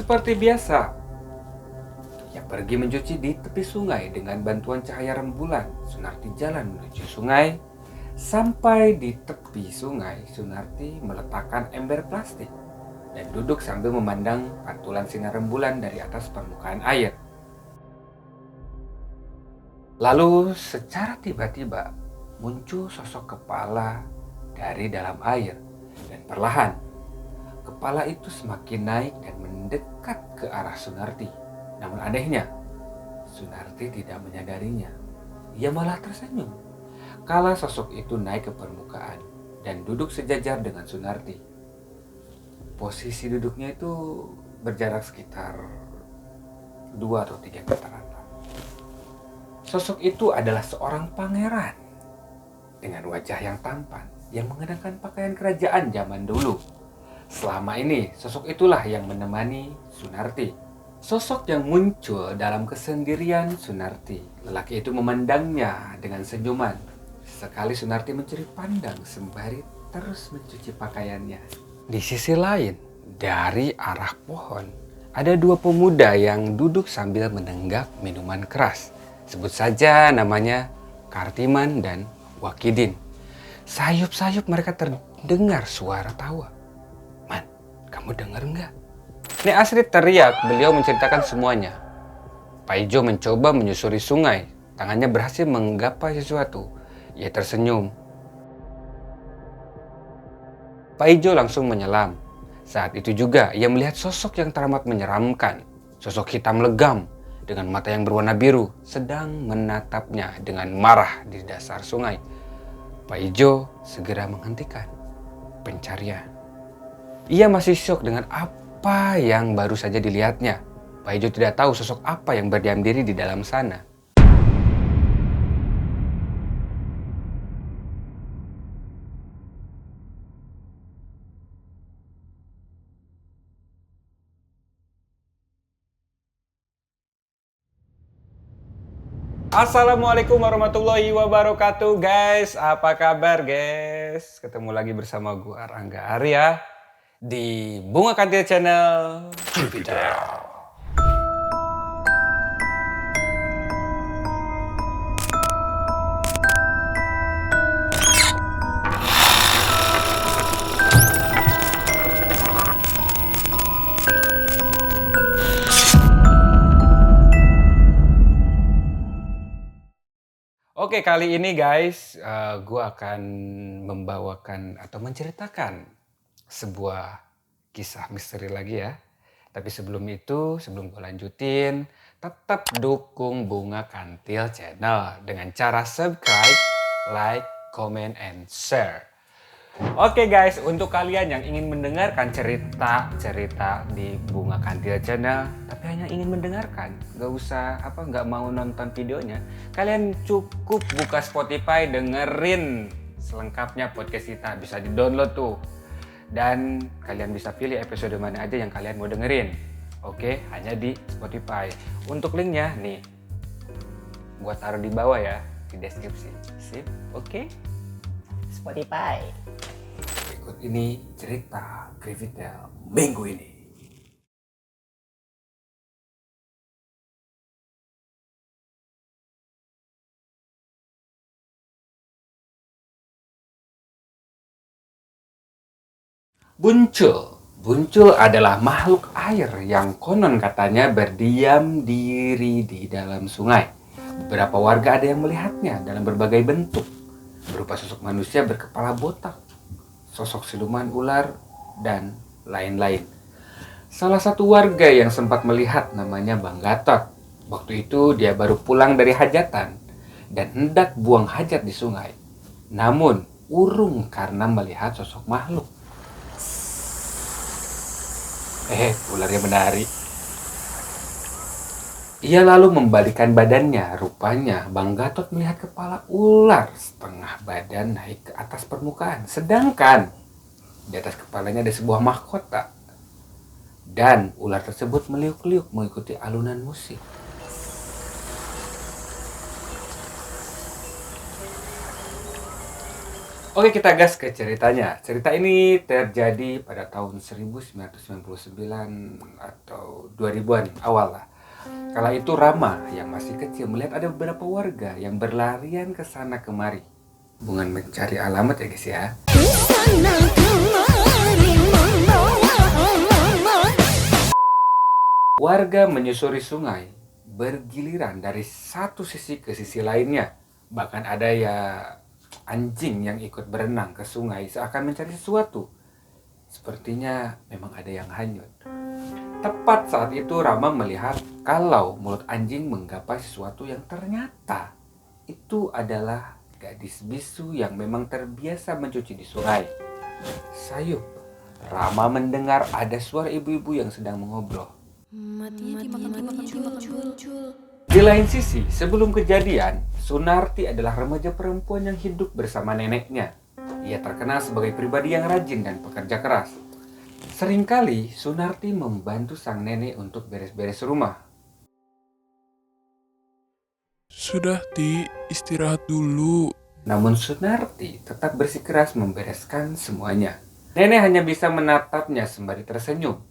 Seperti biasa, ia pergi mencuci di tepi sungai dengan bantuan cahaya rembulan. Sunarti jalan menuju sungai. Sampai di tepi sungai, Sunarti meletakkan ember plastik dan duduk sambil memandang pantulan sinar rembulan dari atas permukaan air. Lalu secara tiba-tiba muncul sosok kepala dari dalam air dan perlahan kepala itu semakin naik dan mendekat ke arah Sunarti. Namun anehnya, Sunarti tidak menyadarinya. Ia malah tersenyum kala sosok itu naik ke permukaan dan duduk sejajar dengan Sunarti. Posisi duduknya itu berjarak sekitar 2 atau 3 meteran. Sosok itu adalah seorang pangeran dengan wajah yang tampan yang mengenakan pakaian kerajaan zaman dulu. Selama ini, sosok itulah yang menemani Sunarti. Sosok yang muncul dalam kesendirian Sunarti. Lelaki itu memandangnya dengan senyuman. Sekali Sunarti mencuri pandang sembari terus mencuci pakaiannya. Di sisi lain, dari arah pohon, ada 2 pemuda yang duduk sambil menenggak minuman keras. Sebut saja namanya Kartiman dan Wakidin. Sayup-sayup mereka terdengar suara tawa. "Man, kamu dengar nggak?" Nek Asri teriak, beliau menceritakan semuanya. Pak Ijo mencoba menyusuri sungai. Tangannya berhasil menggapai sesuatu. Ia tersenyum. Pak Ijo langsung menyelam. Saat itu juga ia melihat sosok yang teramat menyeramkan. Sosok hitam legam dengan mata yang berwarna biru sedang menatapnya dengan marah di dasar sungai. Pak Ijo segera menghentikan pencarian. Ia masih syok dengan apa yang baru saja dilihatnya. Pak Ijo tidak tahu sosok apa yang berdiam diri di dalam sana. Assalamualaikum warahmatullahi wabarakatuh guys. Apa kabar guys? Ketemu lagi bersama gua Rangga Arya di Bunga Kantil Channel. Oke, kali ini guys, gue akan membawakan atau menceritakan sebuah kisah misteri lagi ya. Tapi sebelum itu, sebelum gue lanjutin, tetap dukung Bunga Kantil Channel dengan cara subscribe, like, comment, and share. Oke guys, untuk kalian yang ingin mendengarkan cerita-cerita di Bunga Kantil Channel, tapi hanya ingin mendengarkan, nggak mau nonton videonya, kalian cukup buka Spotify, dengerin selengkapnya podcast kita, bisa di-download tuh. Dan kalian bisa pilih episode mana aja yang kalian mau dengerin. Oke, hanya di Spotify. Untuk linknya nih, gua taruh di bawah ya, di deskripsi. Sip, oke? Spotify. Berikut ini cerita Creepy Tale minggu ini. Buncul adalah makhluk air yang konon katanya berdiam diri di dalam sungai. Beberapa warga ada yang melihatnya dalam berbagai bentuk, berupa sosok manusia berkepala botak, sosok siluman ular, dan lain-lain. Salah satu warga yang sempat melihat namanya Bang Gatot. Waktu itu dia baru pulang dari hajatan dan hendak buang hajat di sungai. Namun urung karena melihat sosok makhluk. Ularnya menari. Ia lalu membalikan badannya. Rupanya Bang Gatot melihat kepala ular setengah badan naik ke atas permukaan. Sedangkan di atas kepalanya ada sebuah mahkota. Dan ular tersebut meliuk-liuk mengikuti alunan musik. Oke, kita gas ke ceritanya. Cerita ini terjadi pada tahun 1999 atau 2000-an awal lah. Kala itu Rama yang masih kecil melihat ada beberapa warga yang berlarian ke sana kemari. Bukan mencari alamat ya guys ya. Warga menyusuri sungai bergiliran dari satu sisi ke sisi lainnya. Bahkan ada ya anjing yang ikut berenang ke sungai seakan mencari sesuatu. Sepertinya memang ada yang hanyut. Tepat saat itu Rama melihat kalau mulut anjing menggapai sesuatu yang ternyata itu adalah gadis bisu yang memang terbiasa mencuci di sungai. Sayup, Rama mendengar ada suara ibu-ibu yang sedang mengobrol. Di lain sisi, sebelum kejadian, Sunarti adalah remaja perempuan yang hidup bersama neneknya. Ia terkenal sebagai pribadi yang rajin dan pekerja keras. Seringkali Sunarti membantu sang nenek untuk beres-beres rumah. Sudah, Ti, istirahat dulu. Namun Sunarti tetap bersikeras membereskan semuanya. Nenek hanya bisa menatapnya sembari tersenyum.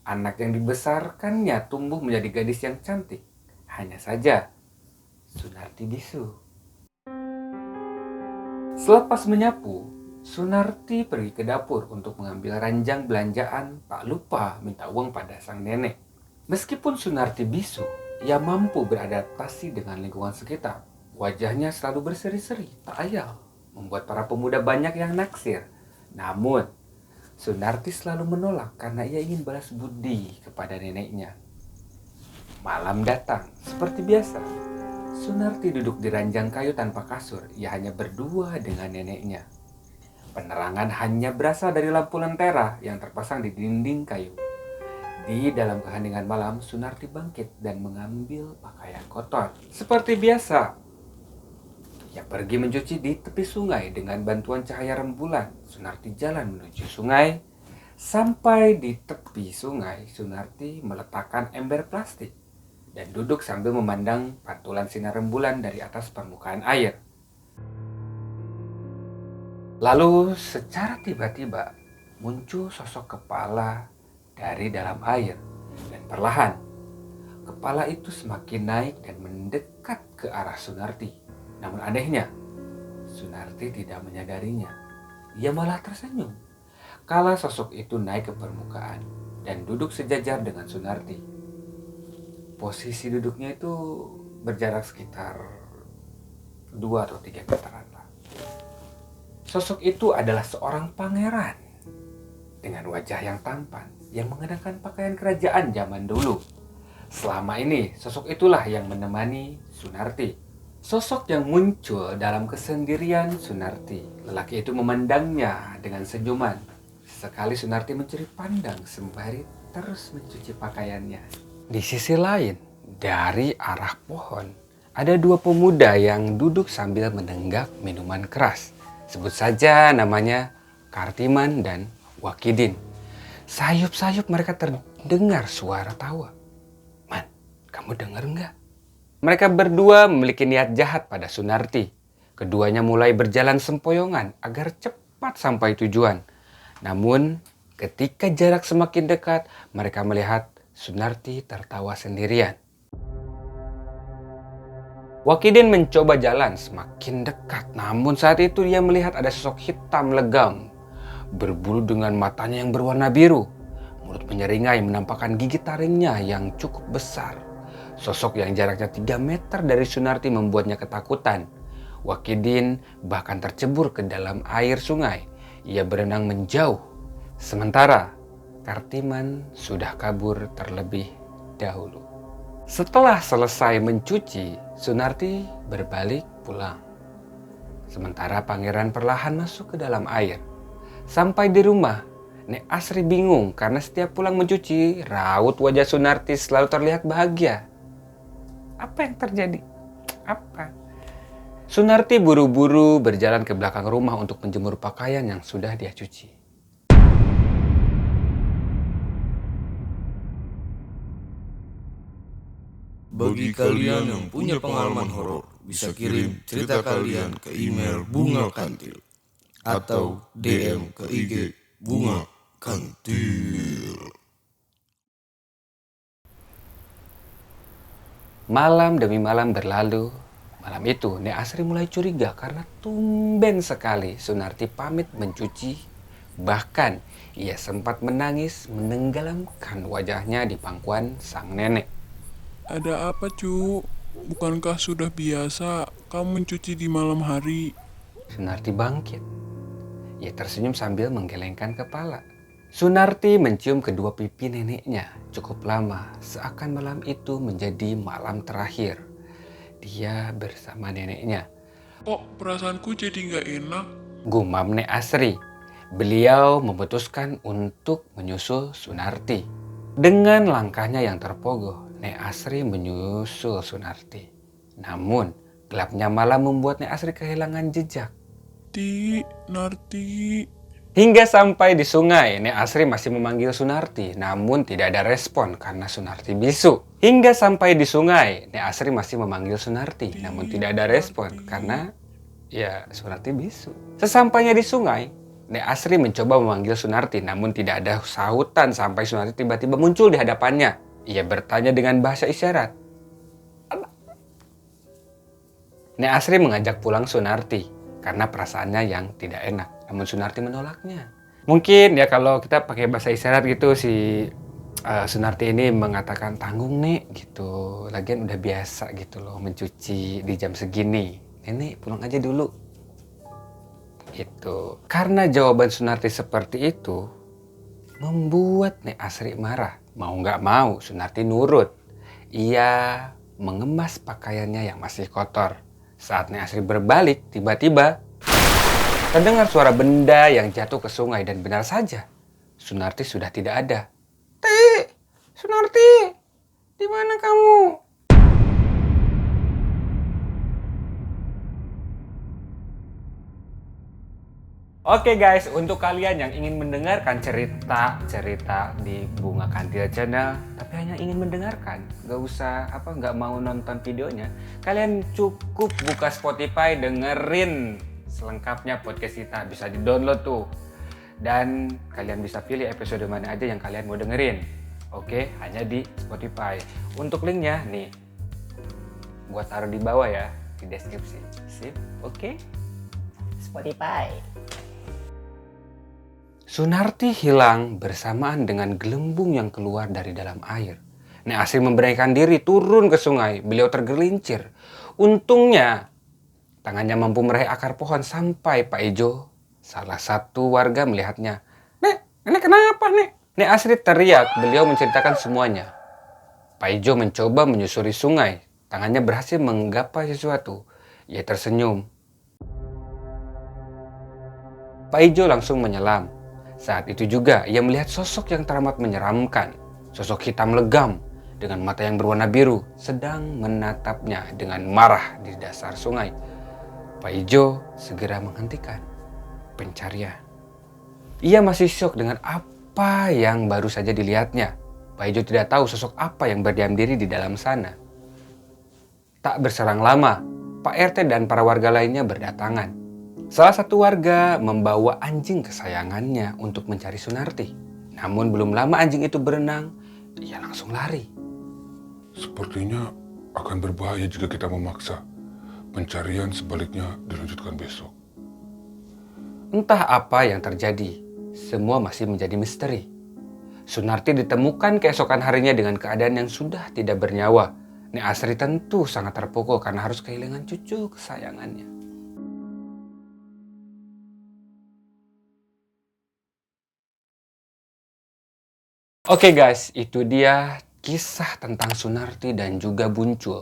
Anak yang dibesarkannya tumbuh menjadi gadis yang cantik. Hanya saja, Sunarti bisu. Selepas menyapu, Sunarti pergi ke dapur untuk mengambil ranjang belanjaan, tak lupa minta uang pada sang nenek. Meskipun Sunarti bisu, ia mampu beradaptasi dengan lingkungan sekitar. Wajahnya selalu berseri-seri, tak ayal, membuat para pemuda banyak yang naksir. Namun, Sunarti selalu menolak karena ia ingin balas budi kepada neneknya. Malam datang, seperti biasa. Sunarti duduk di ranjang kayu tanpa kasur, ia hanya berdua dengan neneknya. Penerangan hanya berasal dari lampu lentera yang terpasang di dinding kayu. Di dalam keheningan malam, Sunarti bangkit dan mengambil pakaian kotor. Seperti biasa, ia pergi mencuci di tepi sungai dengan bantuan cahaya rembulan. Sunarti jalan menuju sungai. Sampai di tepi sungai, Sunarti meletakkan ember plastik dan duduk sambil memandang pantulan sinar rembulan dari atas permukaan air. Lalu secara tiba-tiba muncul sosok kepala dari dalam air dan perlahan kepala itu semakin naik dan mendekat ke arah Sunarti. Namun anehnya, Sunarti tidak menyadarinya. Ia malah tersenyum kala sosok itu naik ke permukaan dan duduk sejajar dengan Sunarti. Posisi duduknya itu berjarak sekitar 2 atau 3 meteran lah. Sosok itu adalah seorang pangeran dengan wajah yang tampan yang mengenakan pakaian kerajaan zaman dulu. Selama ini, sosok itulah yang menemani Sunarti. Sosok yang muncul dalam kesendirian Sunarti. Lelaki itu memandangnya dengan senyuman. Sekali Sunarti mencuri pandang sembari terus mencuci pakaiannya. Di sisi lain, dari arah pohon, ada 2 pemuda yang duduk sambil menenggak minuman keras. Sebut saja namanya Kartiman dan Wakidin. Sayup-sayup mereka terdengar suara tawa. Man, kamu dengar nggak? Mereka berdua memiliki niat jahat pada Sunarti. Keduanya mulai berjalan sempoyongan agar cepat sampai tujuan. Namun, ketika jarak semakin dekat, mereka melihat Sunarti tertawa sendirian. Wakidin mencoba jalan semakin dekat, namun saat itu dia melihat ada sosok hitam legam, berbulu dengan matanya yang berwarna biru. Mulut menyeringai menampakkan gigi taringnya yang cukup besar. Sosok yang jaraknya 3 meter dari Sunarti membuatnya ketakutan. Wakidin bahkan tercebur ke dalam air sungai. Ia berenang menjauh. Sementara Kartiman sudah kabur terlebih dahulu. Setelah selesai mencuci, Sunarti berbalik pulang. Sementara pangeran perlahan masuk ke dalam air. Sampai di rumah, Nek Asri bingung karena setiap pulang mencuci, raut wajah Sunarti selalu terlihat bahagia. Apa yang terjadi? Apa? Sunarti buru-buru berjalan ke belakang rumah untuk menjemur pakaian yang sudah dia cuci. Bagi kalian yang punya pengalaman horor, bisa kirim cerita kalian ke email Bunga Kantil atau DM ke IG Bunga Kantil. Malam demi malam berlalu. Malam itu Nek Asri mulai curiga karena tumben sekali Sunarti pamit mencuci. Bahkan ia sempat menangis menenggelamkan wajahnya di pangkuan sang nenek. Ada apa, Cu? Bukankah sudah biasa kamu mencuci di malam hari? Sunarti bangkit. Ia tersenyum sambil menggelengkan kepala. Sunarti mencium kedua pipi neneknya cukup lama, seakan malam itu menjadi malam terakhir dia bersama neneknya. Kok perasaanku jadi nggak enak? Gumam Nek Asri. Beliau memutuskan untuk menyusul Sunarti. Dengan langkahnya yang terpogoh, Nek Asri menyusul Sunarti. Namun, gelapnya malam membuat Nek Asri kehilangan jejak. Narti. Hingga sampai di sungai, Nek Asri masih memanggil Sunarti, namun tidak ada respon karena Sunarti bisu. Hingga sampai di sungai, Nek Asri masih memanggil Sunarti, namun tidak ada respon karena ya Sunarti bisu. Sesampainya di sungai, Nek Asri mencoba memanggil Sunarti, namun tidak ada sahutan sampai Sunarti tiba-tiba muncul di hadapannya. Ia bertanya dengan bahasa isyarat. Nek Asri mengajak pulang Sunarti karena perasaannya yang tidak enak. Namun Sunarti menolaknya. Mungkin ya kalau kita pakai bahasa isyarat gitu si Sunarti ini mengatakan tanggung Nek gitu. Lagian udah biasa gitu loh mencuci di jam segini. Nenek pulang aja dulu. Gitu. Karena jawaban Sunarti seperti itu membuat Nek Asri marah. Mau nggak mau Sunarti nurut. Ia mengemas pakaiannya yang masih kotor. Saat Nek Asri berbalik, tiba-tiba terdengar suara benda yang jatuh ke sungai dan benar saja, Sunarti sudah tidak ada. Sunarti, di mana kamu? Oke guys, untuk kalian yang ingin mendengarkan cerita di Bunga Kantil Channel, tapi hanya ingin mendengarkan, nggak mau nonton videonya, kalian cukup buka Spotify, dengerin selengkapnya podcast kita, bisa di-download tuh. Dan kalian bisa pilih episode mana aja yang kalian mau dengerin. Oke, hanya di Spotify. Untuk linknya nih, gua taruh di bawah ya, di deskripsi. Sip, oke? Spotify. Sunarti hilang bersamaan dengan gelembung yang keluar dari dalam air. Nek Asri memberanikan diri turun ke sungai. Beliau tergelincir. Untungnya tangannya mampu meraih akar pohon sampai Pak Ijo, salah satu warga, melihatnya. Nenek kenapa, Nek? Nek Asri teriak. Beliau menceritakan semuanya. Pak Ijo mencoba menyusuri sungai. Tangannya berhasil menggapai sesuatu. Ia tersenyum. Pak Ijo langsung menyelam. Saat itu juga ia melihat sosok yang teramat menyeramkan. Sosok hitam legam dengan mata yang berwarna biru sedang menatapnya dengan marah di dasar sungai. Pak Ijo segera menghentikan pencarian. Ia masih syok dengan apa yang baru saja dilihatnya. Pak Ijo tidak tahu sosok apa yang berdiam diri di dalam sana. Tak berselang lama, Pak RT dan para warga lainnya berdatangan. Salah satu warga membawa anjing kesayangannya untuk mencari Sunarti. Namun belum lama anjing itu berenang, ia langsung lari. Sepertinya akan berbahaya jika kita memaksa. Pencarian sebaliknya dilanjutkan besok. Entah apa yang terjadi, semua masih menjadi misteri. Sunarti ditemukan keesokan harinya dengan keadaan yang sudah tidak bernyawa. Nek Asri tentu sangat terpukul karena harus kehilangan cucu kesayangannya. Oke guys, itu dia kisah tentang Sunarti dan juga Buncul.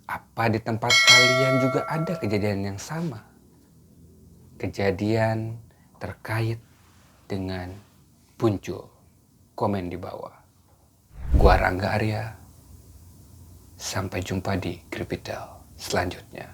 Apa di tempat kalian juga ada kejadian yang sama? Kejadian terkait dengan Buncul? Komen di bawah. Gua Rangga Arya. Sampai jumpa di Kripitel selanjutnya.